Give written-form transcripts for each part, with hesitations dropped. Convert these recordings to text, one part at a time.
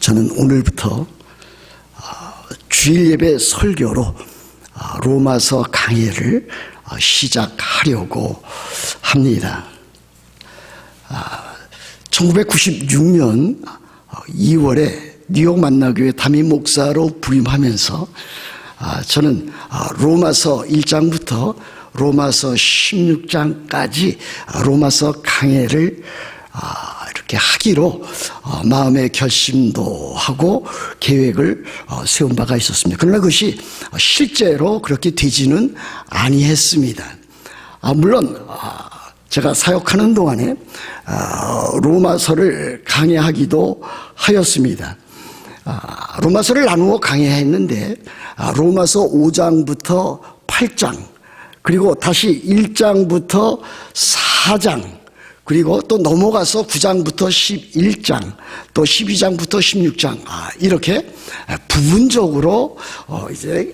저는 오늘부터 주일 예배 설교로 로마서 강해를 시작하려고 합니다. 1996년 2월에 뉴욕 만나교회 담임 목사로 부임하면서 저는 로마서 1장부터 로마서 16장까지 로마서 강해를 이렇게 하기로 마음의 결심도 하고 계획을 세운 바가 있었습니다. 그러나 그것이 실제로 그렇게 되지는 아니했습니다. 물론 제가 사역하는 동안에 로마서를 강해하기도 하였습니다. 로마서를 나누어 강해했는데 로마서 5장부터 8장 그리고 다시 1장부터 4장 그리고 또 넘어가서 9장부터 11장 또 12장부터 16장 이렇게 부분적으로 이제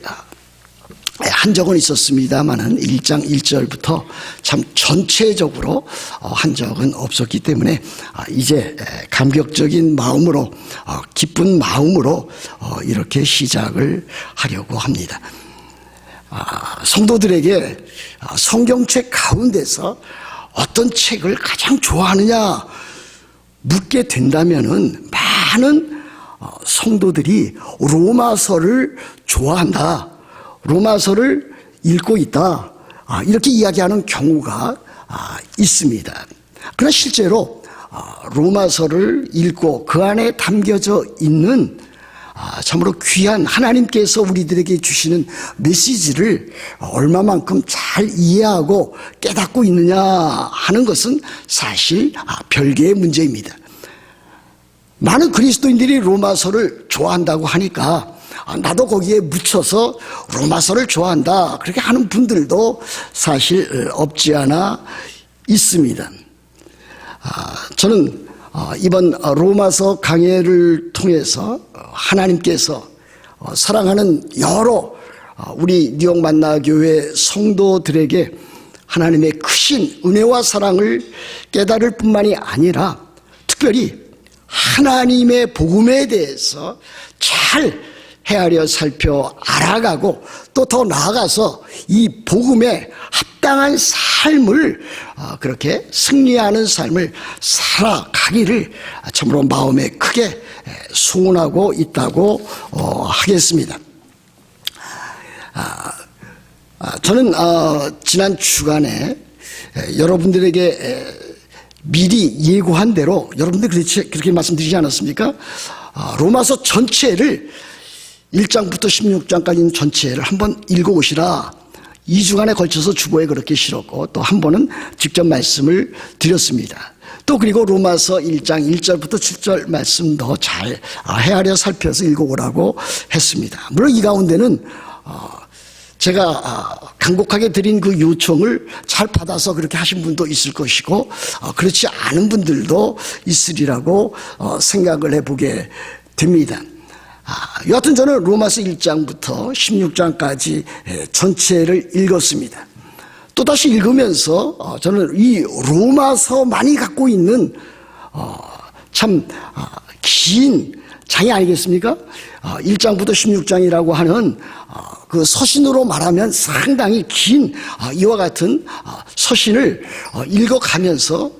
한 적은 있었습니다만은 1장 1절부터 참 전체적으로 한 적은 없었기 때문에 이제 감격적인 마음으로 기쁜 마음으로 이렇게 시작을 하려고 합니다. 성도들에게 성경책 가운데서 어떤 책을 가장 좋아하느냐 묻게 된다면은 많은 성도들이 로마서를 좋아한다. 로마서를 읽고 있다. 이렇게 이야기하는 경우가 있습니다. 그러나 실제로 로마서를 읽고 그 안에 담겨져 있는 참으로 귀한 하나님께서 우리들에게 주시는 메시지를 얼마만큼 잘 이해하고 깨닫고 있느냐 하는 것은 사실 별개의 문제입니다. 많은 그리스도인들이 로마서를 좋아한다고 하니까 나도 거기에 묻혀서 로마서를 좋아한다 그렇게 하는 분들도 사실 없지 않아 있습니다. 저는 이번 로마서 강해를 통해서 하나님께서 사랑하는 여러 우리 뉴욕 만나교회 성도들에게 하나님의 크신 은혜와 사랑을 깨달을 뿐만이 아니라 특별히 하나님의 복음에 대해서 잘 헤아려 살펴 알아가고 또 더 나아가서 이 복음에 합당한 삶을 그렇게 승리하는 삶을 살아가기를 참으로 마음에 크게 소원하고 있다고 하겠습니다. 저는 지난 주간에 여러분들에게 미리 예고한 대로 여러분들 그렇게 말씀드리지 않았습니까? 로마서 전체를 1장부터 16장까지 있는 전체를 한번 읽어오시라. 2주간에 걸쳐서 주보에 그렇게 실었고 또 한 번은 직접 말씀을 드렸습니다. 또 그리고 로마서 1장 1절부터 7절 말씀도 잘 헤아려 살펴서 읽어오라고 했습니다. 물론 이 가운데는 제가 간곡하게 드린 그 요청을 잘 받아서 그렇게 하신 분도 있을 것이고 그렇지 않은 분들도 있으리라고 생각을 해보게 됩니다. 여하튼 저는 로마서 1장부터 16장까지 전체를 읽었습니다. 또다시 읽으면서 저는 이 로마서만이 갖고 있는 참 긴 장이 아니겠습니까? 1장부터 16장이라고 하는 그 서신으로 말하면 상당히 긴 이와 같은 서신을 읽어가면서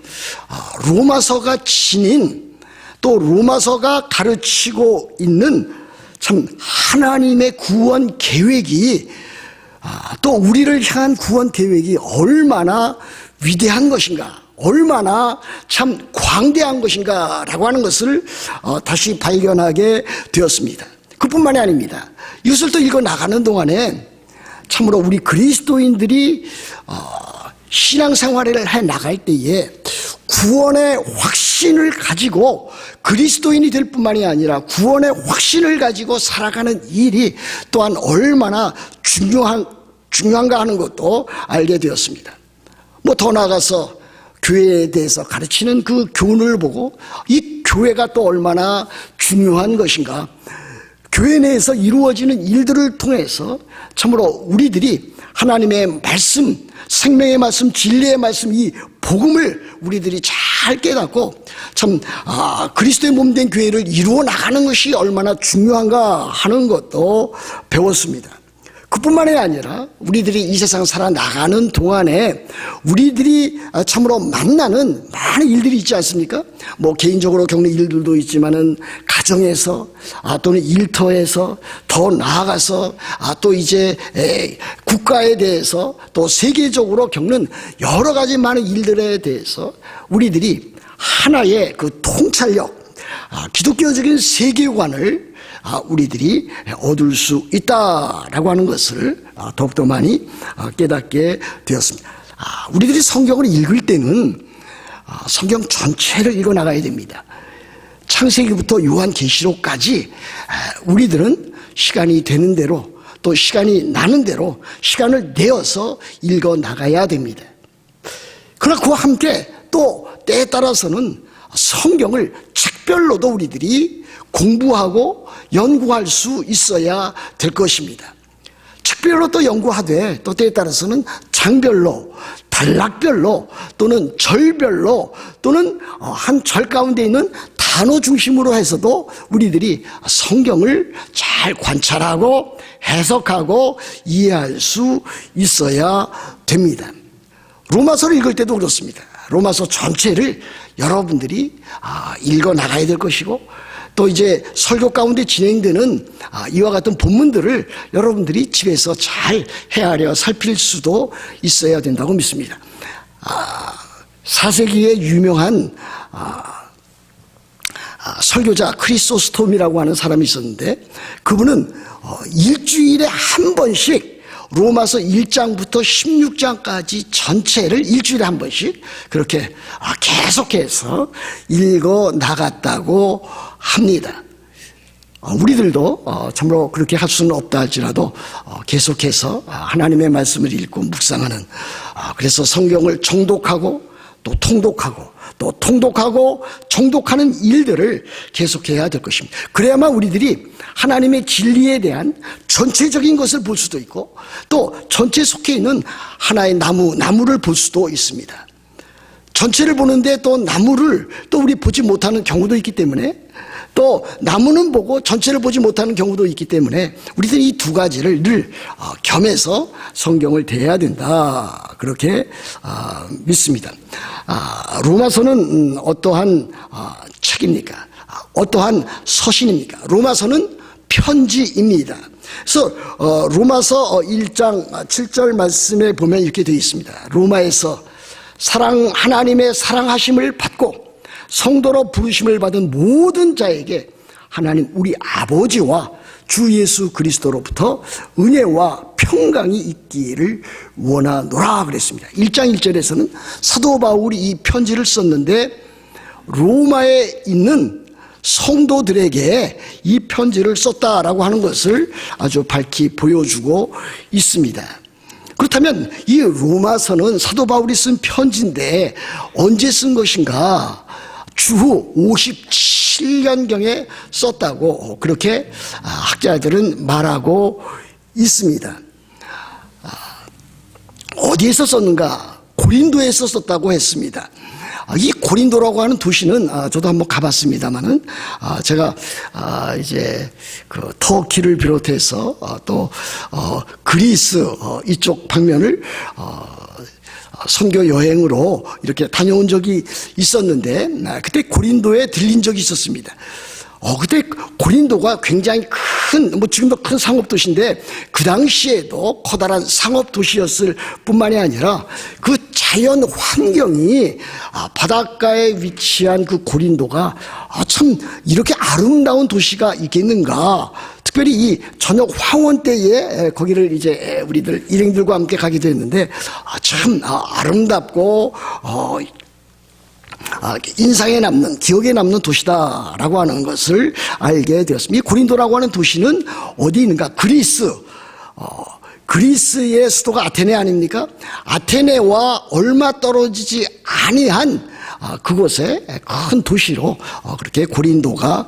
로마서가 지닌 또 로마서가 가르치고 있는 참 하나님의 구원 계획이 또 우리를 향한 구원 계획이 얼마나 위대한 것인가 얼마나 참 광대한 것인가 라고 하는 것을 다시 발견하게 되었습니다. 그뿐만이 아닙니다. 이것을 또 읽어나가는 동안에 참으로 우리 그리스도인들이 신앙생활을 해나갈 때에 구원의 확신을 가지고 그리스도인이 될 뿐만이 아니라 구원의 확신을 가지고 살아가는 일이 또한 얼마나 중요한가 하는 것도 알게 되었습니다. 더 나아가서 교회에 대해서 가르치는 그 교훈을 보고 이 교회가 또 얼마나 중요한 것인가, 교회 내에서 이루어지는 일들을 통해서 참으로 우리들이 하나님의 말씀, 생명의 말씀, 진리의 말씀, 이 복음을 우리들이 잘 깨닫고 참 그리스도의 몸된 교회를 이루어 나가는 것이 얼마나 중요한가 하는 것도 배웠습니다. 그뿐만이 아니라 우리들이 이 세상 살아나가는 동안에 우리들이 참으로 만나는 많은 일들이 있지 않습니까? 뭐 개인적으로 겪는 일들도 있지만은 가정에서 또는 일터에서 더 나아가서 또 이제 국가에 대해서 또 세계적으로 겪는 여러 가지 많은 일들에 대해서 우리들이 하나의 그 통찰력, 기독교적인 세계관을 우리들이 얻을 수 있다라고 하는 것을 더욱더 많이 깨닫게 되었습니다. 우리들이 성경을 읽을 때는 성경 전체를 읽어 나가야 됩니다. 창세기부터 요한계시록까지 우리들은 시간이 되는 대로 또 시간이 나는 대로 시간을 내어서 읽어 나가야 됩니다. 그러나 그와 함께 또 때에 따라서는 성경을 책별로도 우리들이 공부하고 연구할 수 있어야 될 것입니다. 책별로 또 연구하되 또 때에 따라서는 장별로, 단락별로 또는 절별로 또는 한 절 가운데 있는 단어 중심으로 해서도 우리들이 성경을 잘 관찰하고 해석하고 이해할 수 있어야 됩니다. 로마서를 읽을 때도 그렇습니다. 로마서 전체를 여러분들이 읽어 나가야 될 것이고 또 이제 설교 가운데 진행되는 이와 같은 본문들을 여러분들이 집에서 잘 헤아려 살필 수도 있어야 된다고 믿습니다. 4세기에 유명한 설교자 크리소스톰이라고 하는 사람이 있었는데 그분은 일주일에 한 번씩 로마서 1장부터 16장까지 전체를 일주일에 한 번씩 그렇게 계속해서 읽어 나갔다고 합니다. 우리들도 참으로 그렇게 할 수는 없다 할지라도 계속해서 하나님의 말씀을 읽고 묵상하는 그래서 성경을 정독하고 또 통독하고 또 통독하고 정독하는 일들을 계속해야 될 것입니다. 그래야만 우리들이 하나님의 진리에 대한 전체적인 것을 볼 수도 있고 또 전체 속해 있는 하나의 나무를 볼 수도 있습니다. 전체를 보는데 또 나무를 또 우리 보지 못하는 경우도 있기 때문에 또 나무는 보고 전체를 보지 못하는 경우도 있기 때문에 우리들이 이 두 가지를 늘 겸해서 성경을 대해야 된다 그렇게 믿습니다. 로마서는 어떠한 책입니까? 어떠한 서신입니까? 로마서는 편지입니다. 그래서 로마서 1장 7절 말씀에 보면 이렇게 되어 있습니다. 로마에서 하나님의 사랑하심을 받고 성도로 부르심을 받은 모든 자에게 하나님 우리 아버지와 주 예수 그리스도로부터 은혜와 평강이 있기를 원하노라 그랬습니다. 1장 1절에서는 사도 바울이 이 편지를 썼는데 로마에 있는 성도들에게 이 편지를 썼다라고 하는 것을 아주 밝히 보여주고 있습니다. 그렇다면 이 로마서는 사도 바울이 쓴 편지인데 언제 쓴 것인가? 주후 57년경에 썼다고 그렇게 학자들은 말하고 있습니다. 어디에서 썼는가? 고린도에서 썼다고 했습니다. 이 고린도라고 하는 도시는 저도 한번 가봤습니다만은 제가 이제 그 터키를 비롯해서 또 그리스 이쪽 방면을 선교 여행으로 이렇게 다녀온 적이 있었는데 그때 고린도에 들린 적이 있었습니다. 그때 고린도가 굉장히 뭐 지금도 큰 상업도시인데 그 당시에도 커다란 상업도시였을 뿐만이 아니라 그 자연 환경이 바닷가에 위치한 그 고린도가 참 이렇게 아름다운 도시가 있겠는가. 특별히 이 저녁 황혼 때에 거기를 이제 우리들 일행들과 함께 가게 됐는데 참 아름답고 인상에 남는 기억에 남는 도시다라고 하는 것을 알게 되었습니다. 이 고린도라고 하는 도시는 어디 있는가? 그리스의 수도가 아테네 아닙니까? 아테네와 얼마 떨어지지 아니한 그곳에 큰 도시로 그렇게 고린도가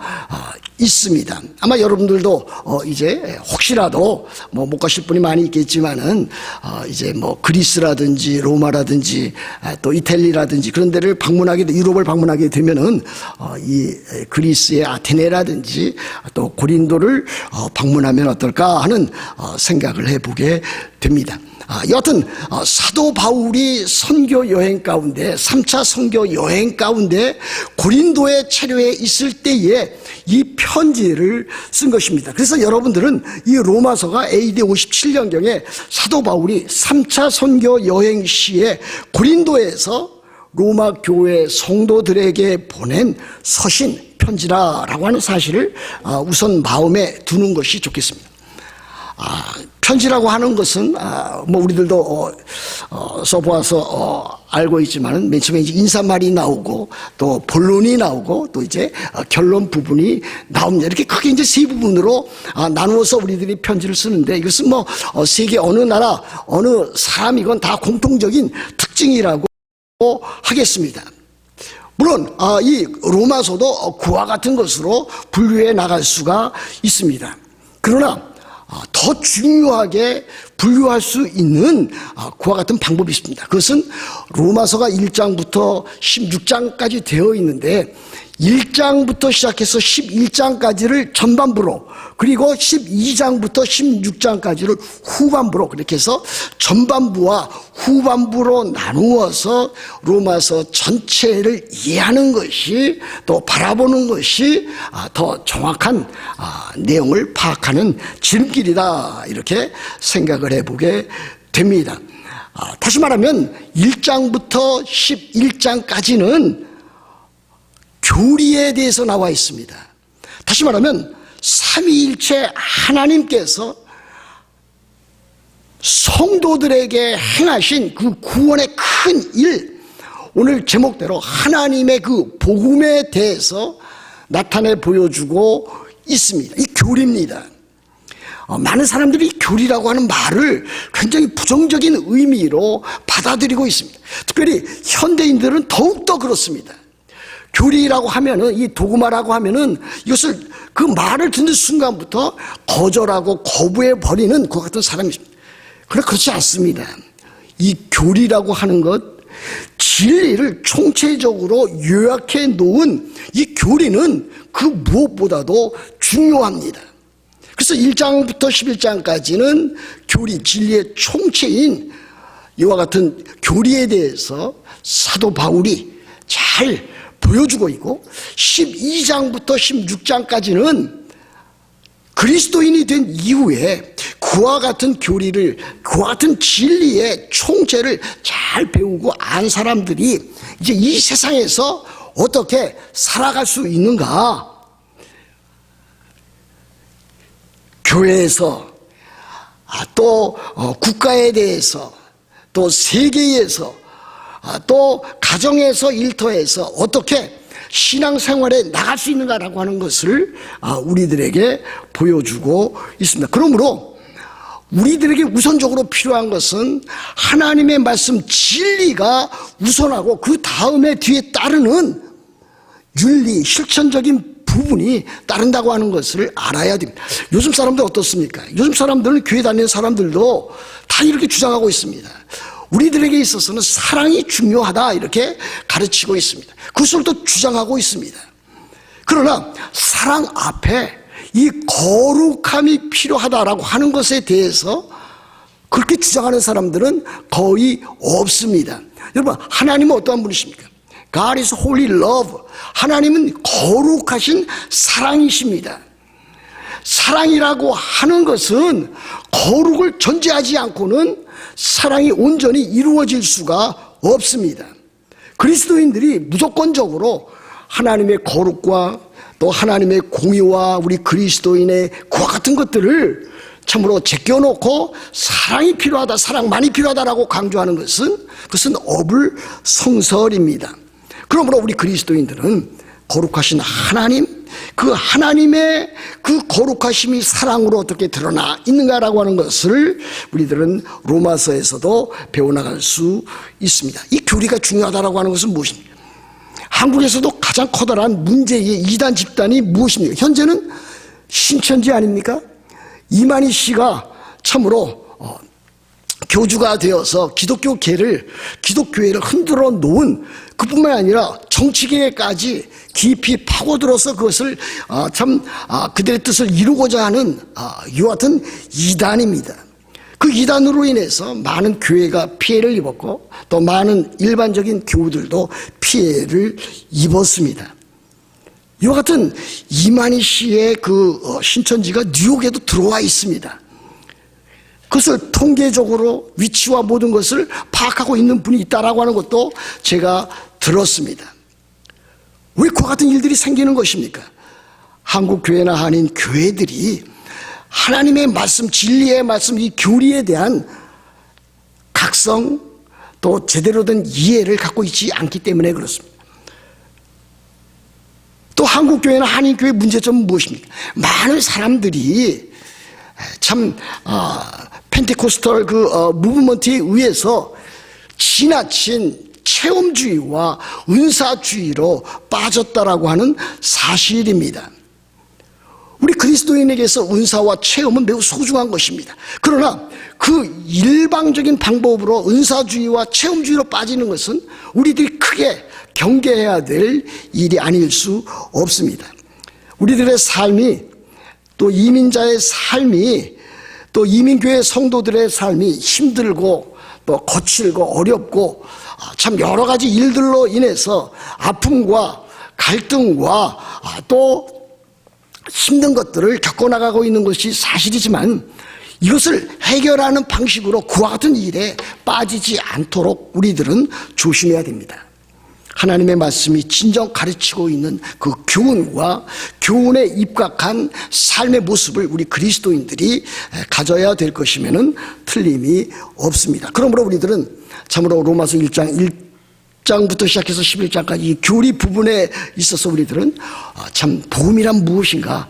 있습니다. 아마 여러분들도 이제 혹시라도 뭐 못 가실 분이 많이 있겠지만은 이제 뭐 그리스라든지 로마라든지 또 이탈리아라든지 그런 데를 방문하게 유럽을 방문하게 되면은 이 그리스의 아테네라든지 또 고린도를 방문하면 어떨까 하는 생각을 해보게 됩니다. 여하튼 사도 바울이 선교 여행 가운데 3차 선교 여행 가운데 고린도의 체류에 있을 때에 이 편지를 쓴 것입니다. 그래서 여러분들은 이 로마서가 AD 57년경에 사도 바울이 3차 선교 여행 시에 고린도에서 로마 교회 성도들에게 보낸 서신 편지라고 하는 사실을 우선 마음에 두는 것이 좋겠습니다. 편지라고 하는 것은 뭐 우리들도 써보아서 알고 있지만은 맨 처음에 이제 인사말이 나오고 또 본론이 나오고 또 이제 결론 부분이 나옵니다. 이렇게 크게 이제 세 부분으로 나누어서 우리들이 편지를 쓰는데 이것은 뭐 세계 어느 나라 어느 사람이건 다 공통적인 특징이라고 하겠습니다. 물론 이 로마서도 그와 같은 것으로 분류해 나갈 수가 있습니다. 그러나 더 중요하게 분류할 수 있는 그와 같은 방법이 있습니다. 그것은 로마서가 1장부터 16장까지 되어 있는데 1장부터 시작해서 11장까지를 전반부로 그리고 12장부터 16장까지를 후반부로 그렇게 해서 전반부와 후반부로 나누어서 로마서 전체를 이해하는 것이 또 바라보는 것이 더 정확한 내용을 파악하는 지름길이다 이렇게 생각을 해보게 됩니다. 다시 말하면 1장부터 11장까지는 교리에 대해서 나와 있습니다. 다시 말하면 삼위일체 하나님께서 성도들에게 행하신 그 구원의 큰 일, 오늘 제목대로 하나님의 그 복음에 대해서 나타내 보여주고 있습니다. 이 교리입니다. 많은 사람들이 교리라고 하는 말을 굉장히 부정적인 의미로 받아들이고 있습니다. 특별히 현대인들은 더욱더 그렇습니다. 교리라고 하면은 이 도구마라고 하면은 이것을 그 말을 듣는 순간부터 거절하고 거부해 버리는 그 같은 사람이 있습니다. 그러나 그렇지 않습니다. 이 교리라고 하는 것 진리를 총체적으로 요약해 놓은 이 교리는 그 무엇보다도 중요합니다. 그래서 1장부터 11장까지는 교리 진리의 총체인 이와 같은 교리에 대해서 사도 바울이 잘 보여주고 있고 12장부터 16장까지는 그리스도인이 된 이후에 그와 같은 교리를 그와 같은 진리의 총체를 잘 배우고 안 사람들이 이제 이 세상에서 어떻게 살아갈 수 있는가, 교회에서 또 국가에 대해서 또 세계에서 또 가정에서 일터에서 어떻게 신앙생활에 나갈 수 있는가라고 하는 것을 우리들에게 보여주고 있습니다. 그러므로 우리들에게 우선적으로 필요한 것은 하나님의 말씀 진리가 우선하고 그 다음에 뒤에 따르는 윤리, 실천적인 부분이 따른다고 하는 것을 알아야 됩니다. 요즘 사람들 어떻습니까? 요즘 사람들은 교회 다니는 사람들도 다 이렇게 주장하고 있습니다. 우리들에게 있어서는 사랑이 중요하다 이렇게 가르치고 있습니다. 그것을 또 주장하고 있습니다. 그러나 사랑 앞에 이 거룩함이 필요하다라고 하는 것에 대해서 그렇게 주장하는 사람들은 거의 없습니다. 여러분, 하나님은 어떠한 분이십니까? God is holy love. 하나님은 거룩하신 사랑이십니다. 사랑이라고 하는 것은 거룩을 전제하지 않고는 사랑이 온전히 이루어질 수가 없습니다. 그리스도인들이 무조건적으로 하나님의 거룩과 또 하나님의 공의와 우리 그리스도인의 그와 같은 것들을 참으로 제껴놓고 사랑이 필요하다, 사랑만이 필요하다라고 강조하는 것은 그것은 어불성설입니다. 그러므로 우리 그리스도인들은 거룩하신 하나님, 그 하나님의 그 거룩하심이 사랑으로 어떻게 드러나 있는가라고 하는 것을 우리들은 로마서에서도 배워나갈 수 있습니다. 이 교리가 중요하다라고 하는 것은 무엇입니까? 한국에서도 가장 커다란 문제의 이단 집단이 무엇입니까? 현재는 신천지 아닙니까? 이만희 씨가 참으로 교주가 되어서 기독교회를 흔들어 놓은, 그뿐만 아니라 정치계까지 깊이 파고들어서 그것을 그들의 뜻을 이루고자 하는 이와 같은 이단입니다. 그 이단으로 인해서 많은 교회가 피해를 입었고 또 많은 일반적인 교우들도 피해를 입었습니다. 이와 같은 이만희 씨의 신천지가 뉴욕에도 들어와 있습니다. 그것을 통계적으로 위치와 모든 것을 파악하고 있는 분이 있다라고 하는 것도 제가 들었습니다. 왜 그와 같은 일들이 생기는 것입니까? 한국교회나 한인 교회들이 하나님의 말씀, 진리의 말씀, 이 교리에 대한 각성 또 제대로 된 이해를 갖고 있지 않기 때문에 그렇습니다. 또 한국교회나 한인교회의 문제점은 무엇입니까? 많은 사람들이 펜테코스털 무브먼트에 의해서 지나친 체험주의와 은사주의로 빠졌다라고 하는 사실입니다. 우리 그리스도인에게서 은사와 체험은 매우 소중한 것입니다. 그러나 그 일방적인 방법으로 은사주의와 체험주의로 빠지는 것은 우리들이 크게 경계해야 될 일이 아닐 수 없습니다. 우리들의 삶이, 또 이민자의 삶이, 또 이민교회 성도들의 삶이 힘들고 또 거칠고 어렵고 참 여러 가지 일들로 인해서 아픔과 갈등과 또 힘든 것들을 겪어나가고 있는 것이 사실이지만 이것을 해결하는 방식으로 그와 같은 일에 빠지지 않도록 우리들은 조심해야 됩니다. 하나님의 말씀이 진정 가르치고 있는 그 교훈과 교훈에 입각한 삶의 모습을 우리 그리스도인들이 가져야 될 것이면은 틀림이 없습니다. 그러므로 우리들은 참으로 로마서 1장부터 시작해서 11장까지 이 교리 부분에 있어서 우리들은 참 복음이란 무엇인가,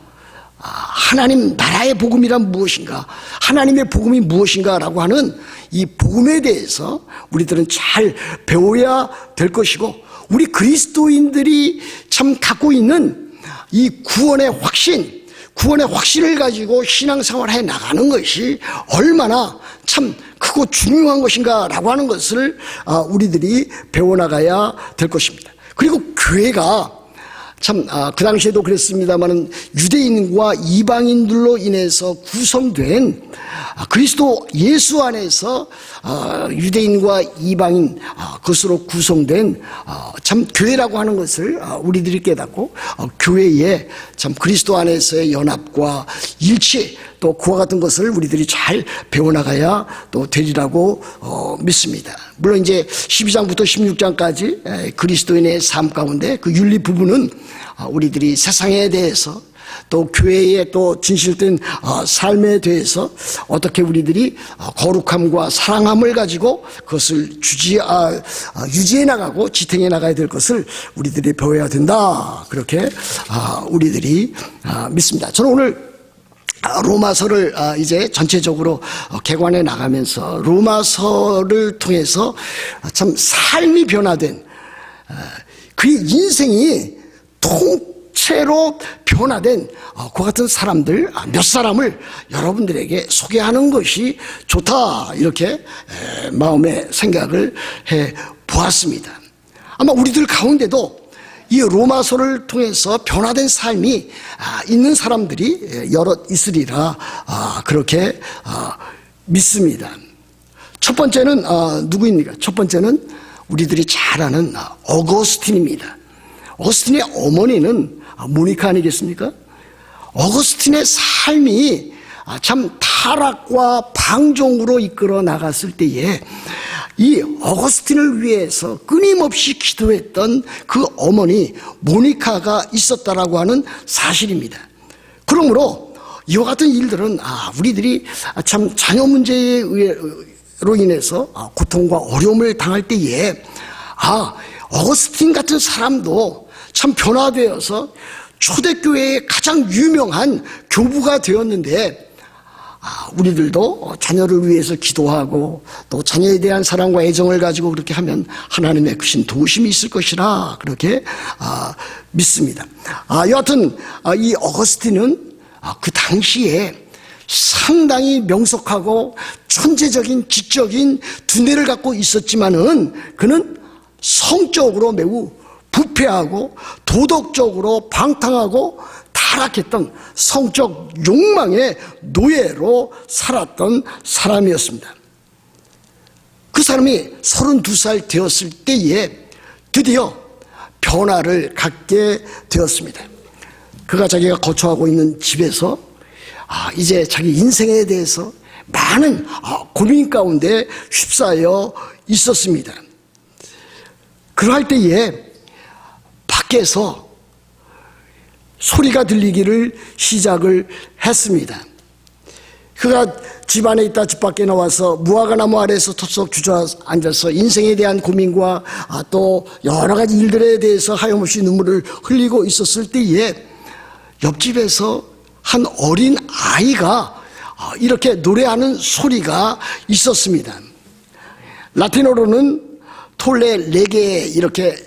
하나님 나라의 복음이란 무엇인가, 하나님의 복음이 무엇인가라고 하는 이 복음에 대해서 우리들은 잘 배워야 될 것이고, 우리 그리스도인들이 참 갖고 있는 이 구원의 확신을 가지고 신앙생활을 해 나가는 것이 얼마나 참 크고 중요한 것인가라고 하는 것을 우리들이 배워나가야 될 것입니다. 그리고 교회가 참 그 당시에도 그랬습니다마는 유대인과 이방인들로 인해서 구성된 그리스도 예수 안에서 유대인과 이방인 그것으로 구성된 참 교회라고 하는 것을 우리들이 깨닫고 교회에 참 그리스도 안에서의 연합과 일치 또 그와 같은 것을 우리들이 잘 배워나가야 또 되리라고 믿습니다. 물론 이제 12장부터 16장까지 그리스도인의 삶 가운데 그 윤리 부분은 우리들이 세상에 대해서 또 교회의 또 진실된 삶에 대해서 어떻게 우리들이 거룩함과 사랑함을 가지고 그것을 유지해 나가고 지탱해 나가야 될 것을 우리들이 배워야 된다. 그렇게 우리들이 믿습니다. 저는 오늘 로마서를 이제 전체적으로 개관해 나가면서 로마서를 통해서 참 삶이 변화된 그의 인생이 통째로 변화된 그 같은 사람들 몇 사람을 여러분들에게 소개하는 것이 좋다, 이렇게 마음의 생각을 해 보았습니다. 아마 우리들 가운데도 이 로마서를 통해서 변화된 삶이 있는 사람들이 여럿 있으리라 그렇게 믿습니다. 첫 번째는 누구입니까? 첫 번째는 우리들이 잘 아는 어거스틴입니다. 어거스틴의 어머니는 모니카 아니겠습니까? 어거스틴의 삶이 참 타락과 방종으로 이끌어 나갔을 때에 이 어거스틴을 위해서 끊임없이 기도했던 그 어머니 모니카가 있었다라고 하는 사실입니다. 그러므로 이와 같은 일들은 우리들이 참 자녀 문제로 인해서 고통과 어려움을 당할 때에 어거스틴 같은 사람도 참 변화되어서 초대교회의 가장 유명한 교부가 되었는데 우리들도 자녀를 위해서 기도하고 또 자녀에 대한 사랑과 애정을 가지고 그렇게 하면 하나님의 크신 도우심이 있을 것이라 그렇게 믿습니다. 여하튼 이 어거스틴은 그 당시에 상당히 명석하고 천재적인 지적인 두뇌를 갖고 있었지만은 그는 성적으로 매우 부패하고 도덕적으로 방탕하고 타락했던 성적 욕망의 노예로 살았던 사람이었습니다. 그 사람이 32살 되었을 때에 드디어 변화를 갖게 되었습니다. 그가 자기가 거처하고 있는 집에서 이제 자기 인생에 대해서 많은 고민 가운데 휩싸여 있었습니다. 그러할 때에 밖에서 소리가 들리기를 시작을 했습니다. 그가 집 안에 있다 집 밖에 나와서 무화과나무 아래에서 털썩 주저앉아서 인생에 대한 고민과 또 여러 가지 일들에 대해서 하염없이 눈물을 흘리고 있었을 때에 옆집에서 한 어린 아이가 이렇게 노래하는 소리가 있었습니다. 라틴어로는 톨레 레게 이렇게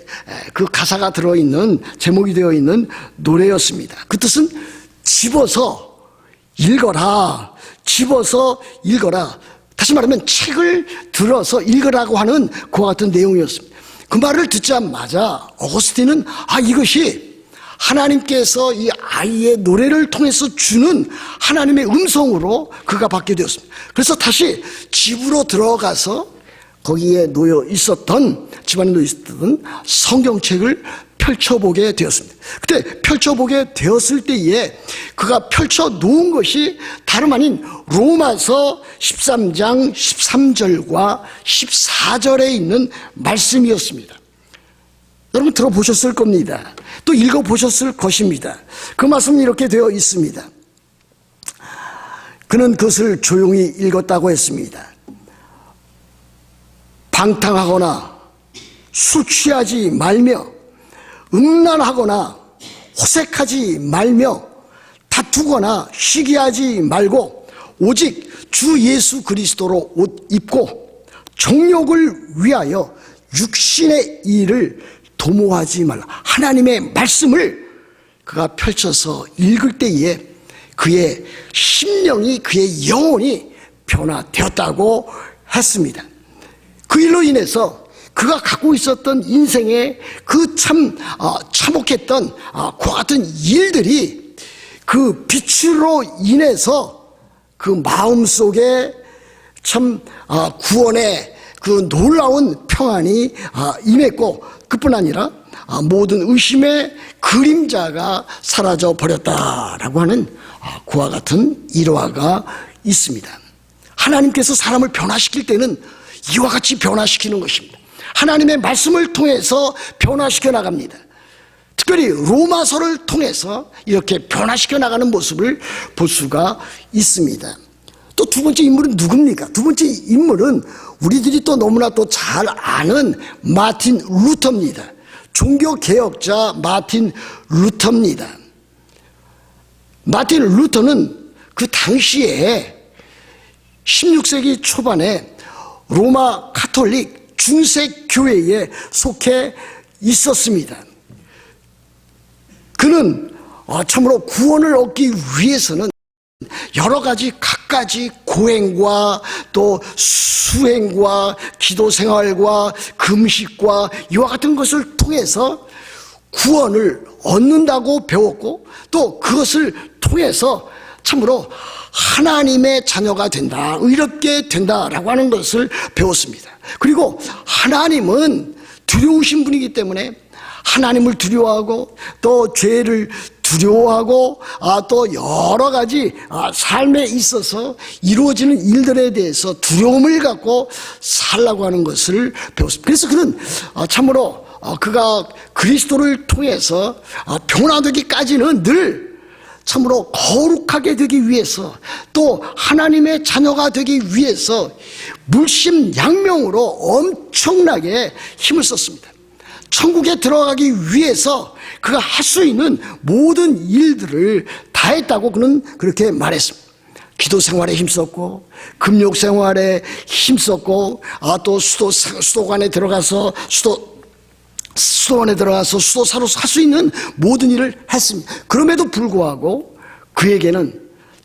그 가사가 들어있는 제목이 되어 있는 노래였습니다. 그 뜻은 집어서 읽어라, 집어서 읽어라. 다시 말하면 책을 들어서 읽으라고 하는 그와 같은 내용이었습니다. 그 말을 듣자마자 어거스틴은 이것이 하나님께서 이 아이의 노래를 통해서 주는 하나님의 음성으로 그가 받게 되었습니다. 그래서 다시 집으로 들어가서 거기에 놓여 있었던, 집안에 놓여 있었던 성경책을 펼쳐보게 되었습니다. 그때 펼쳐보게 되었을 때에 그가 펼쳐놓은 것이 다름 아닌 로마서 13장 13절과 14절에 있는 말씀이었습니다. 여러분 들어보셨을 겁니다. 또 읽어보셨을 것입니다. 그 말씀은 이렇게 되어 있습니다. 그는 그것을 조용히 읽었다고 했습니다. 방탕하거나 술 취하지 말며 음란하거나 호색하지 말며 다투거나 시기하지 말고 오직 주 예수 그리스도로 옷 입고 정욕을 위하여 육신의 일을 도모하지 말라. 하나님의 말씀을 그가 펼쳐서 읽을 때에 그의 심령이, 그의 영혼이 변화되었다고 했습니다. 그 일로 인해서 그가 갖고 있었던 인생의 그 참혹했던 그와 같은 일들이 그 빛으로 인해서 그 마음속에 참 구원의 그 놀라운 평안이 임했고, 그뿐 아니라 모든 의심의 그림자가 사라져 버렸다라고 하는 그와 같은 일화가 있습니다. 하나님께서 사람을 변화시킬 때는 이와 같이 변화시키는 것입니다. 하나님의 말씀을 통해서 변화시켜 나갑니다. 특별히 로마서를 통해서 이렇게 변화시켜 나가는 모습을 볼 수가 있습니다. 또 두 번째 인물은 누굽니까? 두 번째 인물은 우리들이 또 너무나 또 잘 아는 마틴 루터입니다. 종교개혁자 마틴 루터입니다. 마틴 루터는 그 당시에 16세기 초반에 로마 카톨릭 중세 교회에 속해 있었습니다. 그는 참으로 구원을 얻기 위해서는 여러 가지 갖가지 고행과 또 수행과 기도 생활과 금식과 이와 같은 것을 통해서 구원을 얻는다고 배웠고, 또 그것을 통해서 참으로 하나님의 자녀가 된다, 의롭게 된다라고 하는 것을 배웠습니다. 그리고 하나님은 두려우신 분이기 때문에 하나님을 두려워하고 또 죄를 두려워하고 또 여러 가지 삶에 있어서 이루어지는 일들에 대해서 두려움을 갖고 살라고 하는 것을 배웠습니다. 그래서 그는 참으로 그가 그리스도를 통해서 변화되기까지는 늘 참으로 거룩하게 되기 위해서, 또 하나님의 자녀가 되기 위해서 물심양명으로 엄청나게 힘을 썼습니다. 천국에 들어가기 위해서 그가 할 수 있는 모든 일들을 다 했다고 그는 그렇게 말했습니다. 기도 생활에 힘썼고 금욕 생활에 힘썼고 또 수도관에 들어가서 수도원에 들어가서 수도사로서 할 수 있는 모든 일을 했습니다. 그럼에도 불구하고 그에게는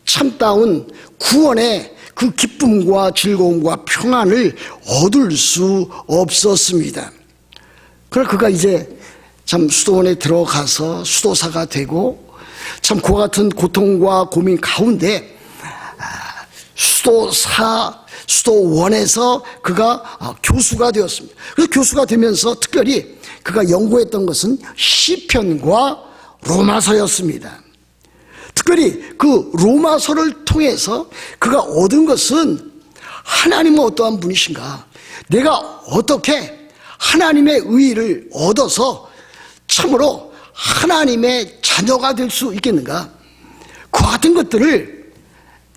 참다운 구원의 그 기쁨과 즐거움과 평안을 얻을 수 없었습니다. 그러나 그가 이제 참 수도원에 들어가서 수도사가 되고 참 그와 같은 고통과 고민 가운데 수도원에서 그가 교수가 되었습니다. 그래서 교수가 되면서 특별히 그가 연구했던 것은 시편과 로마서였습니다. 특별히 그 로마서를 통해서 그가 얻은 것은 하나님은 어떠한 분이신가, 내가 어떻게 하나님의 의의를 얻어서 참으로 하나님의 자녀가 될 수 있겠는가, 그와 같은 것들을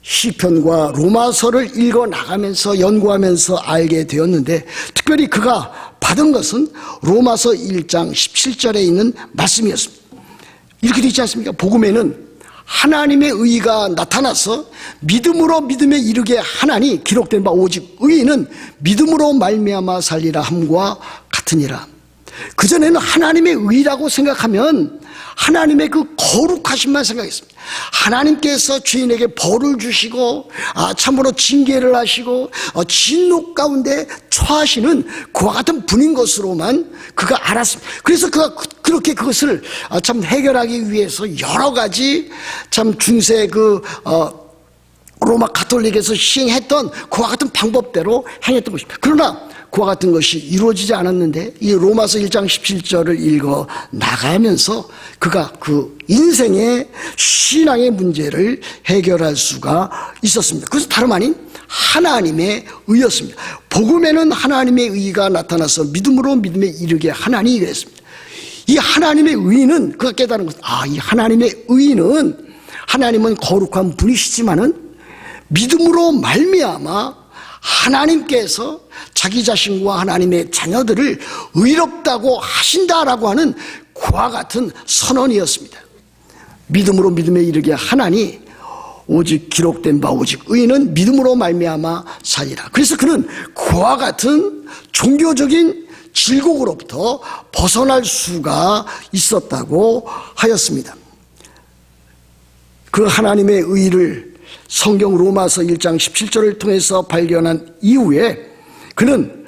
시편과 로마서를 읽어 나가면서 연구하면서 알게 되었는데, 특별히 그가 받은 것은 로마서 1장 17절에 있는 말씀이었습니다. 이렇게 되어 있지 않습니까? 복음에는 하나님의 의의가 나타나서 믿음으로 믿음에 이르게 하나니 기록된 바 오직 의인은 믿음으로 말미암아 살리라 함과 같으니라. 그전에는 하나님의 의의라고 생각하면 하나님의 그 거룩하심만 생각했습니다. 하나님께서 죄인에게 벌을 주시고 참으로 징계를 하시고 진노 가운데 처하시는 그와 같은 분인 것으로만 그가 알았습니다. 그래서 그가 그렇게 그것을 참 해결하기 위해서 여러 가지 참 중세 로마 가톨릭에서 시행했던 그와 같은 방법대로 행했던 것입니다. 그러나 그와 같은 것이 이루어지지 않았는데 이 로마서 1장 17절을 읽어 나가면서 그가 그 인생의 신앙의 문제를 해결할 수가 있었습니다. 그것은 다름 아닌 하나님의 의였습니다. 복음에는 하나님의 의가 나타나서 믿음으로 믿음에 이르게 하나니 이랬습니다. 이 하나님의 의는 그가 깨달은 것, 이 하나님의 의는 하나님은 거룩한 분이시지만은 믿음으로 말미암아 하나님께서 자기 자신과 하나님의 자녀들을 의롭다고 하신다라고 하는 그와 같은 선언이었습니다. 믿음으로 믿음에 이르게 하나니 오직 기록된 바 오직 의인은 믿음으로 말미암아 살리라. 그래서 그는 그와 같은 종교적인 질곡으로부터 벗어날 수가 있었다고 하였습니다. 그 하나님의 의를 성경 로마서 1장 17절을 통해서 발견한 이후에 그는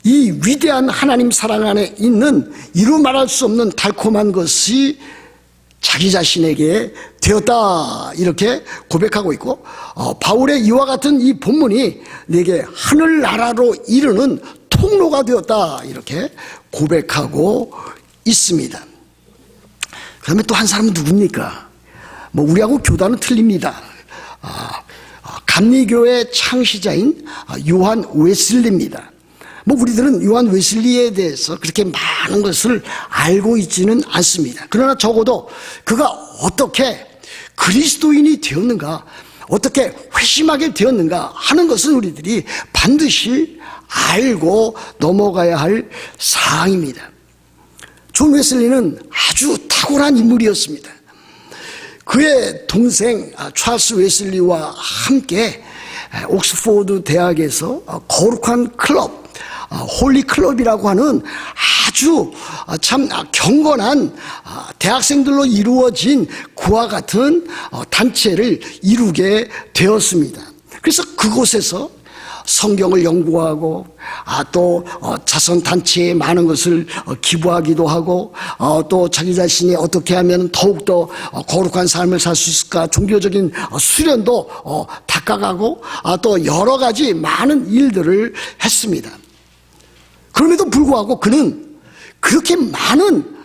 이 위대한 하나님 사랑 안에 있는 이루 말할 수 없는 달콤한 것이 자기 자신에게 되었다, 이렇게 고백하고 있고, 바울의 이와 같은 이 본문이 내게 하늘나라로 이르는 통로가 되었다, 이렇게 고백하고 있습니다. 그다음에 또 한 사람은 누굽니까? 우리하고 교단은 틀립니다. 감리교의 창시자인 요한 웨슬리입니다. 우리들은 요한 웨슬리에 대해서 그렇게 많은 것을 알고 있지는 않습니다. 그러나 적어도 그가 어떻게 그리스도인이 되었는가, 어떻게 회심하게 되었는가 하는 것은 우리들이 반드시 알고 넘어가야 할 사항입니다. 존 웨슬리는 아주 탁월한 인물이었습니다. 그의 동생 찰스 웨슬리와 함께 옥스포드 대학에서 거룩한 클럽, 홀리 클럽이라고 하는 아주 참 경건한 대학생들로 이루어진 그와 같은 단체를 이루게 되었습니다. 그래서 그곳에서 성경을 연구하고 또 자선단체에 많은 것을 기부하기도 하고 또 자기 자신이 어떻게 하면 더욱더 거룩한 삶을 살 수 있을까 종교적인 수련도 닦아가고 또 여러 가지 많은 일들을 했습니다. 그럼에도 불구하고 그는 그렇게 많은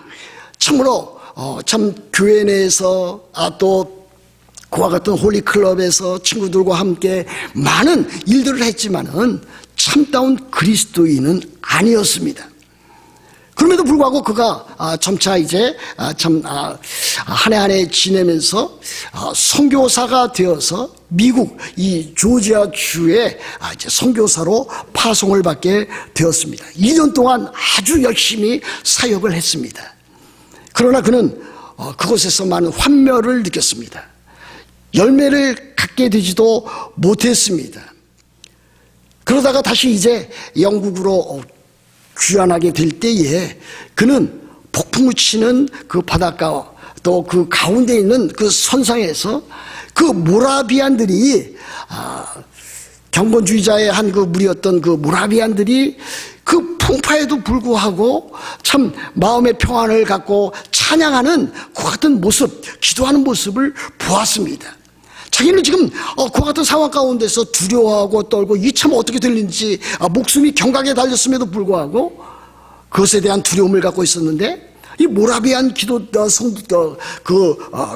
참으로 참 교회 내에서 또 그와 같은 홀리클럽에서 친구들과 함께 많은 일들을 했지만은 참다운 그리스도인은 아니었습니다. 그럼에도 불구하고 그가 점차 이제 한 해 한 해 지내면서 선교사가 되어서 미국 이 조지아 주에 이제 선교사로 파송을 받게 되었습니다. 2년 동안 아주 열심히 사역을 했습니다. 그러나 그는 그곳에서 많은 환멸을 느꼈습니다. 열매를 갖게 되지도 못했습니다. 그러다가 다시 이제 영국으로 귀환하게 될 때에 그는 폭풍우 치는 그 바닷가 또 그 가운데 있는 그 선상에서 그 모라비안들이 경건주의자의 한 그 무리였던 그 모라비안들이 그 풍파에도 불구하고 참 마음의 평안을 갖고 찬양하는 그와 같은 모습, 기도하는 모습을 보았습니다. 자기는 지금 그와 같은 상황 가운데서 두려워하고 떨고 이 참 어떻게 될는지 목숨이 경각에 달렸음에도 불구하고 그것에 대한 두려움을 갖고 있었는데 이 모라비안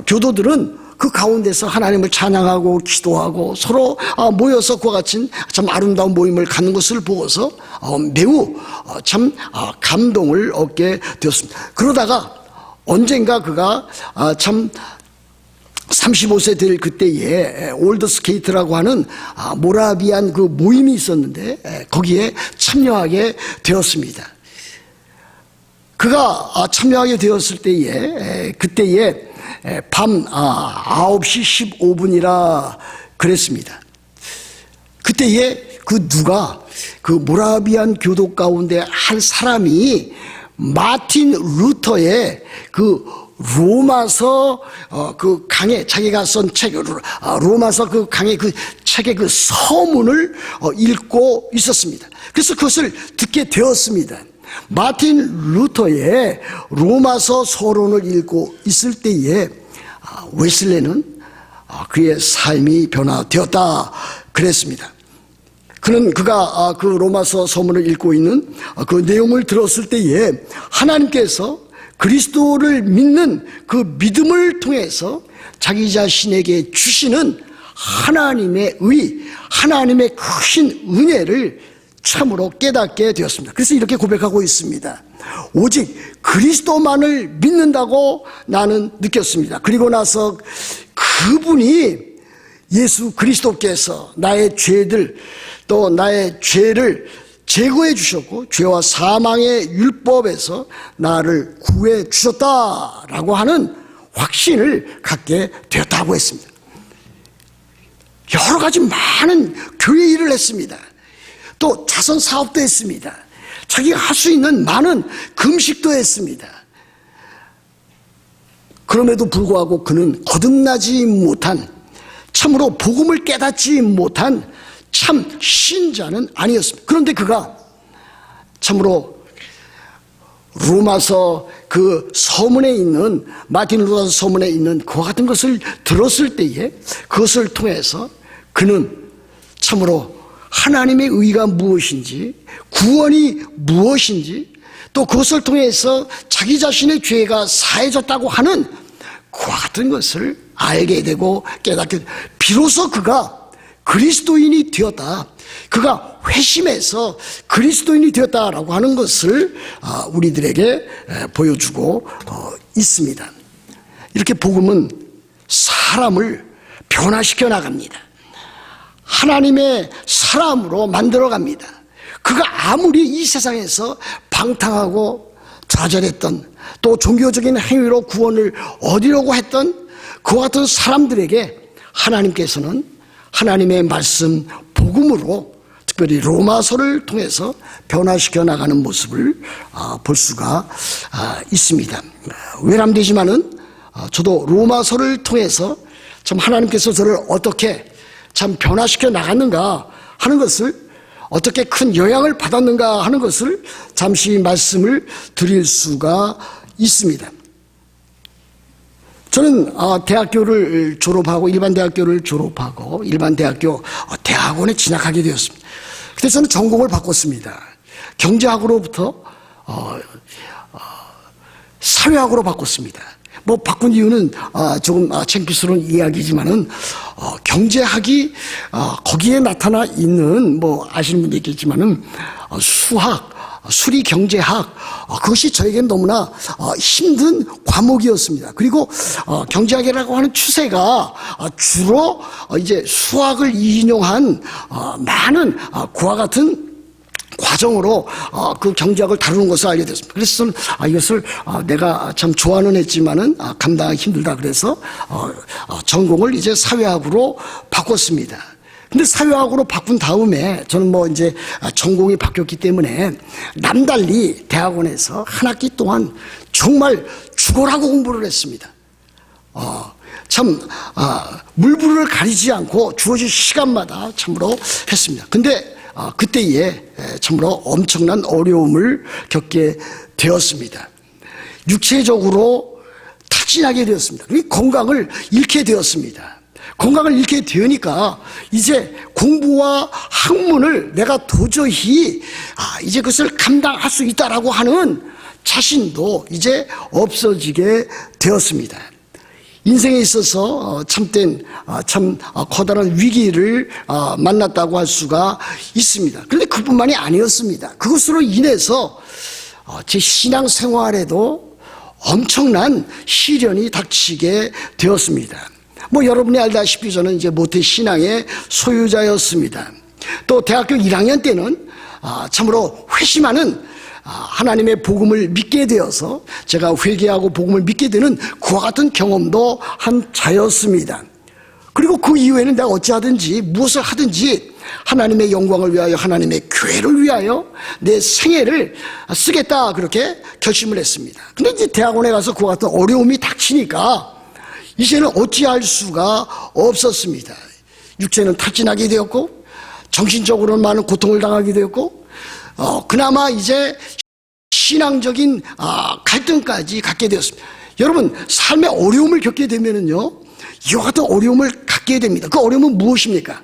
교도들은 그 가운데서 하나님을 찬양하고 기도하고 서로 모여서 그와 같이 참 아름다운 모임을 갖는 것을 보고서 매우 참 감동을 얻게 되었습니다. 그러다가 언젠가 그가 참 35세 될 그때에 올드 스케이트라고 하는 모라비안 그 모임이 있었는데 거기에 참여하게 되었습니다. 그가 참여하게 되었을 때에 그때에 밤 9시 15분이라 그랬습니다. 그때에 그 누가 그 모라비안 교도 가운데 한 사람이 마틴 루터의 그 로마서 그 강의 자기가 쓴 책 로마서 그 강의 그 책의 그 서문을 읽고 있었습니다. 그래서 그것을 듣게 되었습니다. 마틴 루터의 로마서 서론을 읽고 있을 때에 웨슬레는 그의 삶이 변화되었다 그랬습니다. 그가 그 로마서 서문을 읽고 있는 그 내용을 들었을 때에 하나님께서 그리스도를 믿는 그 믿음을 통해서 자기 자신에게 주시는 하나님의 하나님의 크신 은혜를 참으로 깨닫게 되었습니다. 그래서 이렇게 고백하고 있습니다. 오직 그리스도만을 믿는다고 나는 느꼈습니다. 그리고 나서 그분이 예수 그리스도께서 나의 죄들 또 나의 죄를 제거해 주셨고 죄와 사망의 율법에서 나를 구해 주셨다라고 하는 확신을 갖게 되었다고 했습니다. 여러 가지 많은 교회 일을 했습니다. 또 자선 사업도 했습니다. 자기가 할 수 있는 많은 금식도 했습니다. 그럼에도 불구하고 그는 거듭나지 못한 참으로 복음을 깨닫지 못한 참 신자는 아니었습니다. 그런데 그가 참으로 로마서 그 서문에 있는 마틴 루터 서문에 있는 그와 같은 것을 들었을 때에 그것을 통해서 그는 참으로 하나님의 의가 무엇인지 구원이 무엇인지 또 그것을 통해서 자기 자신의 죄가 사해졌다고 하는 그와 같은 것을 알게 되고 깨닫게 되고 비로소 그가 그리스도인이 되었다. 그가 회심해서 그리스도인이 되었다라고 하는 것을 우리들에게 보여주고 있습니다. 이렇게 복음은 사람을 변화시켜 나갑니다. 하나님의 사람으로 만들어갑니다. 그가 아무리 이 세상에서 방탕하고 좌절했던 또 종교적인 행위로 구원을 얻으려고 했던 그와 같은 사람들에게 하나님께서는 하나님의 말씀 복음으로 특별히 로마서를 통해서 변화시켜 나가는 모습을 볼 수가 있습니다. 외람되지만은 저도 로마서를 통해서 참 하나님께서 저를 어떻게 참 변화시켜 나갔는가 하는 것을 어떻게 큰 영향을 받았는가 하는 것을 잠시 말씀을 드릴 수가 있습니다. 저는 대학교를 졸업하고 일반 대학교를 졸업하고 일반 대학교 대학원에 진학하게 되었습니다. 그때 저는 전공을 바꿨습니다. 경제학으로부터 사회학으로 바꿨습니다. 뭐 바꾼 이유는 조금 창피스러운 이야기지만은 경제학이 거기에 나타나 있는 뭐 아시는 분도 있겠지만은 수학, 수리 경제학 그것이 저에게는 너무나 힘든 과목이었습니다. 그리고 경제학이라고 하는 추세가 주로 이제 수학을 인용한 많은 그와 같은 과정으로 그 경제학을 다루는 것을 알게 됐습니다. 그래서 저는 이것을 내가 참 좋아는 했지만은 감당하기 힘들다 그래서 전공을 이제 사회학으로 바꿨습니다. 근데 사회학으로 바꾼 다음에 저는 뭐 이제 전공이 바뀌었기 때문에 남달리 대학원에서 한 학기 동안 정말 죽어라고 공부를 했습니다. 물불을 가리지 않고 주어진 시간마다 참으로 했습니다. 근데 그때에 참으로 엄청난 어려움을 겪게 되었습니다. 육체적으로 타진하게 되었습니다. 건강을 잃게 되었습니다. 건강을 잃게 되니까 이제 공부와 학문을 내가 도저히 이제 그것을 감당할 수 있다라고 하는 자신도 이제 없어지게 되었습니다. 인생에 있어서 참된 커다란 위기를 만났다고 할 수가 있습니다. 그런데 그뿐만이 아니었습니다. 그것으로 인해서 제 신앙생활에도 엄청난 시련이 닥치게 되었습니다. 뭐 여러분이 알다시피 저는 이제 모태 신앙의 소유자였습니다. 또 대학교 1학년 때는 참으로 회심하는 하나님의 복음을 믿게 되어서 제가 회개하고 복음을 믿게 되는 그와 같은 경험도 한 자였습니다. 그리고 그 이후에는 내가 어찌하든지 무엇을 하든지 하나님의 영광을 위하여 하나님의 교회를 위하여 내 생애를 쓰겠다 그렇게 결심을 했습니다. 근데 이제 대학원에 가서 그와 같은 어려움이 닥치니까 이제는 어찌할 수가 없었습니다. 육체는 타진하게 되었고 정신적으로는 많은 고통을 당하게 되었고 그나마 이제 신앙적인 갈등까지 갖게 되었습니다. 여러분 삶의 어려움을 겪게 되면은요 이와 같은 어려움을 갖게 됩니다. 그 어려움은 무엇입니까?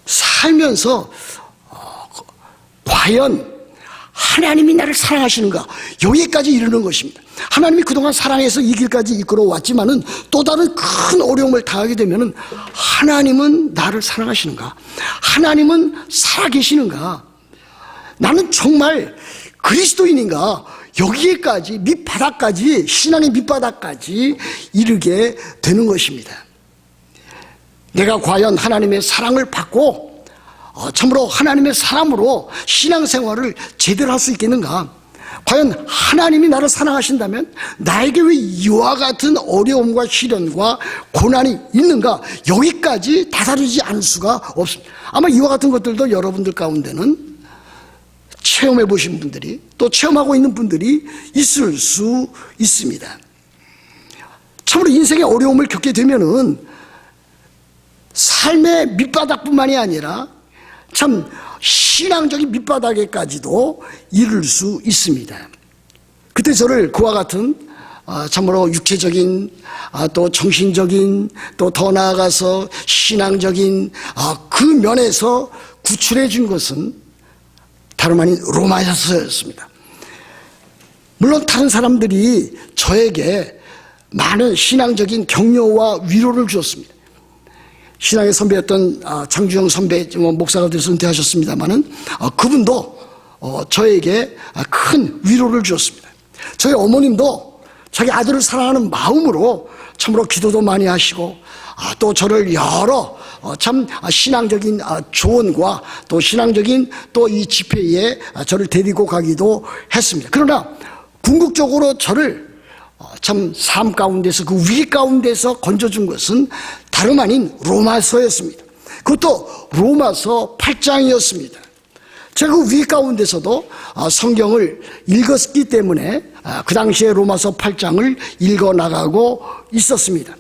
살면서 과연 하나님이 나를 사랑하시는가 여기까지 이르는 것입니다. 하나님이 그동안 사랑해서 이 길까지 이끌어 왔지만은 또 다른 큰 어려움을 당하게 되면은 하나님은 나를 사랑하시는가? 하나님은 살아계시는가? 나는 정말 그리스도인인가? 여기에까지 밑바닥까지 신앙의 밑바닥까지 이르게 되는 것입니다. 내가 과연 하나님의 사랑을 받고 참으로 하나님의 사람으로 신앙생활을 제대로 할 수 있겠는가? 과연 하나님이 나를 사랑하신다면 나에게 왜 이와 같은 어려움과 시련과 고난이 있는가? 여기까지 다다르지 않을 수가 없습니다. 아마 이와 같은 것들도 여러분들 가운데는 체험해 보신 분들이 또 체험하고 있는 분들이 있을 수 있습니다. 참으로 인생의 어려움을 겪게 되면은 삶의 밑바닥뿐만이 아니라 참 신앙적인 밑바닥에까지도 이를 수 있습니다. 그때 저를 그와 같은 참으로 육체적인 또 정신적인 또 더 나아가서 신앙적인 그 면에서 구출해 준 것은 다름 아닌 로마서였습니다. 물론 다른 사람들이 저에게 많은 신앙적인 격려와 위로를 주었습니다. 신앙의 선배였던 장주영 선배 목사가 돼서 은퇴하셨습니다마는 그분도 저에게 큰 위로를 주었습니다. 저희 어머님도 자기 아들을 사랑하는 마음으로 참으로 기도도 많이 하시고 또 저를 여러 참 신앙적인 조언과 또 신앙적인 또 이 집회에 저를 데리고 가기도 했습니다. 그러나 궁극적으로 저를 참 삶 가운데서 그 위기 가운데서 건져준 것은 다름 아닌 로마서였습니다. 그것도 로마서 8장이었습니다. 제가 그 위기 가운데서도 성경을 읽었기 때문에 그 당시에 로마서 8장을 읽어나가고 있었습니다.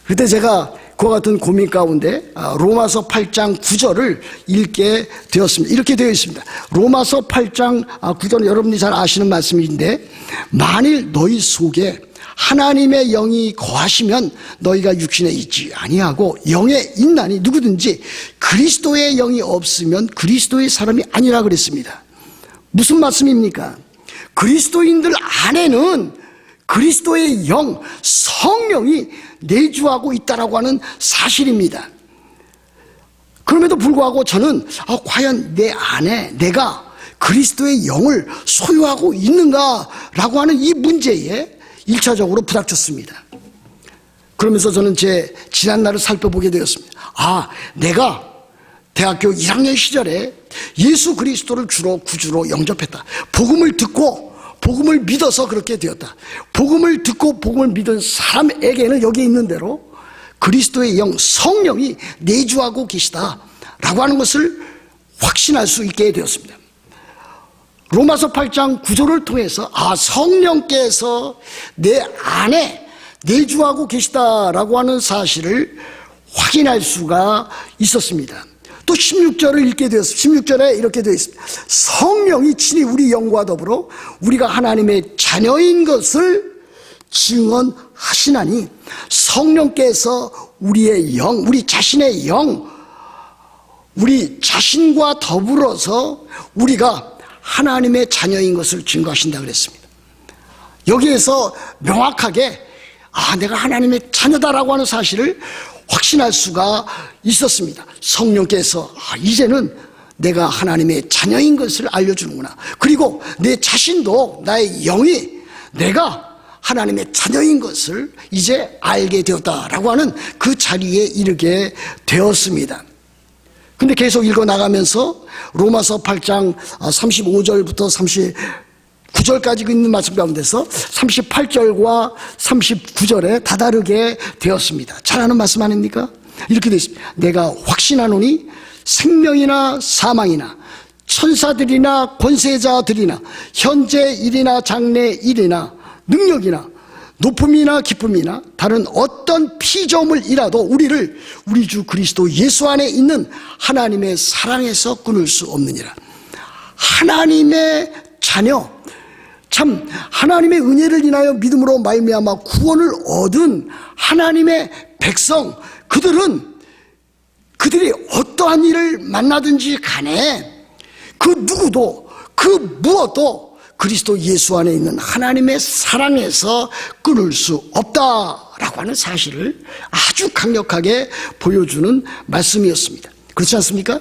그때 제가 그와 같은 고민 가운데 로마서 8장 9절을 읽게 되었습니다. 이렇게 되어 있습니다. 로마서 8장 9절은 여러분이 잘 아시는 말씀인데 만일 너희 속에 하나님의 영이 거하시면 너희가 육신에 있지 아니하고 영에 있나니 누구든지 그리스도의 영이 없으면 그리스도의 사람이 아니라 그랬습니다. 무슨 말씀입니까? 그리스도인들 안에는 그리스도의 영, 성령이 내주하고 있다라고 하는 사실입니다. 그럼에도 불구하고 저는 과연 내 안에 내가 그리스도의 영을 소유하고 있는가라고 하는 이 문제에 1차적으로 부닥쳤습니다. 그러면서 저는 제 지난 날을 살펴보게 되었습니다. 내가 대학교 1학년 시절에 예수 그리스도를 주로 구주로 영접했다. 복음을 듣고 복음을 믿어서 그렇게 되었다. 복음을 듣고 복음을 믿은 사람에게는 여기에 있는 대로 그리스도의 영 성령이 내주하고 계시다라고 하는 것을 확신할 수 있게 되었습니다. 로마서 8장 9절을 통해서 성령께서 내 안에 내주하고 계시다라고 하는 사실을 확인할 수가 있었습니다. 또 16절을 읽게 되었습니다. 16절에 이렇게 되어 있습니다. 성령이 친히 우리 영과 더불어 우리가 하나님의 자녀인 것을 증언하시나니, 성령께서 우리의 영, 우리 자신의 영, 우리 자신과 더불어서 우리가 하나님의 자녀인 것을 증거하신다 그랬습니다. 여기에서 명확하게 내가 하나님의 자녀다라고 하는 사실을 확신할 수가 있었습니다. 성령께서 이제는 내가 하나님의 자녀인 것을 알려주는구나. 그리고 내 자신도, 나의 영이 내가 하나님의 자녀인 것을 이제 알게 되었다라고 하는 그 자리에 이르게 되었습니다. 근데 계속 읽어나가면서 로마서 8장 35절부터 39절까지 있는 말씀 가운데서 38절과 39절에 다다르게 되었습니다. 잘 아는 말씀 아닙니까? 이렇게 되어 있습니다. 내가 확신하노니 생명이나 사망이나 천사들이나 권세자들이나 현재 일이나 장래 일이나 능력이나 높음이나 기쁨이나 다른 어떤 피조물이라도 우리를 우리 주 그리스도 예수 안에 있는 하나님의 사랑에서 끊을 수 없느니라. 하나님의 자녀, 참 하나님의 은혜를 인하여 믿음으로 말미암아 구원을 얻은 하나님의 백성, 그들이 어떠한 일을 만나든지 간에 그 누구도 그 무엇도 그리스도 예수 안에 있는 하나님의 사랑에서 끊을 수 없다라고 하는 사실을 아주 강력하게 보여주는 말씀이었습니다. 그렇지 않습니까?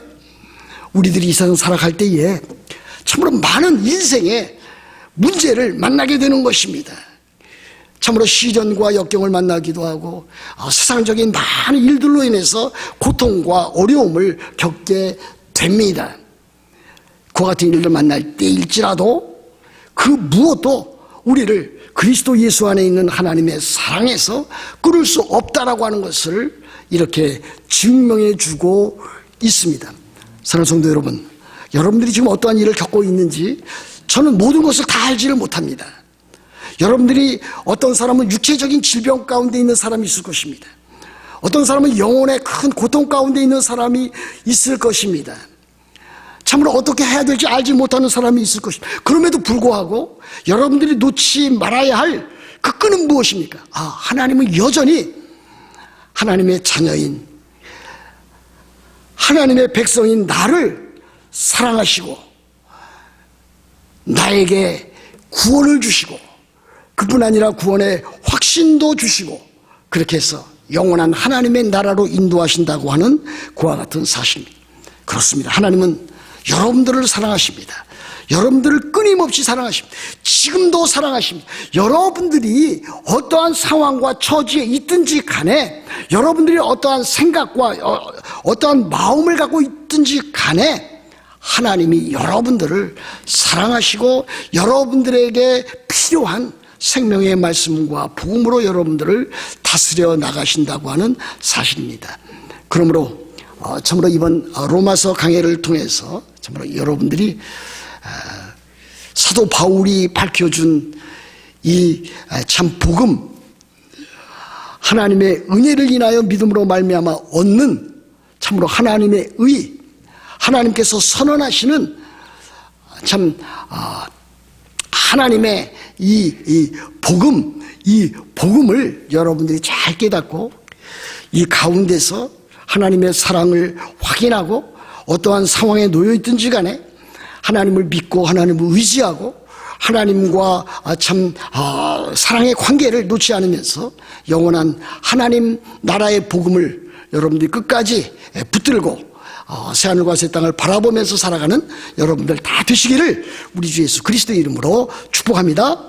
우리들이 이 세상 살아갈 때에 참으로 많은 인생의 문제를 만나게 되는 것입니다. 참으로 시련과 역경을 만나기도 하고 세상적인 많은 일들로 인해서 고통과 어려움을 겪게 됩니다. 그와 같은 일을 만날 때일지라도 그 무엇도 우리를 그리스도 예수 안에 있는 하나님의 사랑에서 끊을 수 없다라고 하는 것을 이렇게 증명해 주고 있습니다. 사랑하는 성도 여러분, 여러분들이 지금 어떠한 일을 겪고 있는지 저는 모든 것을 다 알지를 못합니다. 여러분들이 어떤 사람은 육체적인 질병 가운데 있는 사람이 있을 것입니다. 어떤 사람은 영혼의 큰 고통 가운데 있는 사람이 있을 것입니다. 참으로 어떻게 해야 될지 알지 못하는 사람이 있을 것입니다. 그럼에도 불구하고 여러분들이 놓지 말아야 할 그 끈은 무엇입니까? 하나님은 여전히 하나님의 자녀인 하나님의 백성인 나를 사랑하시고 나에게 구원을 주시고 그뿐 아니라 구원의 확신도 주시고 그렇게 해서 영원한 하나님의 나라로 인도하신다고 하는 그와 같은 사실입니다. 그렇습니다. 하나님은 여러분들을 사랑하십니다. 여러분들을 끊임없이 사랑하십니다. 지금도 사랑하십니다. 여러분들이 어떠한 상황과 처지에 있든지 간에 여러분들이 어떠한 생각과 어떠한 마음을 갖고 있든지 간에 하나님이 여러분들을 사랑하시고 여러분들에게 필요한 생명의 말씀과 복음으로 여러분들을 다스려 나가신다고 하는 사실입니다. 그러므로 참으로 이번 로마서 강해를 통해서 참으로 여러분들이 사도 바울이 밝혀준 이 참 복음, 하나님의 은혜를 인하여 믿음으로 말미암아 얻는 참으로 하나님의 의, 하나님께서 선언하시는 참 하나님의 이 복음을 여러분들이 잘 깨닫고 이 가운데서 하나님의 사랑을 확인하고 어떠한 상황에 놓여 있든지 간에 하나님을 믿고 하나님을 의지하고 하나님과 참 사랑의 관계를 놓지 않으면서 영원한 하나님 나라의 복음을 여러분들이 끝까지 붙들고 새하늘과 새 땅을 바라보면서 살아가는 여러분들 다 되시기를 우리 주 예수 그리스도의 이름으로 축복합니다.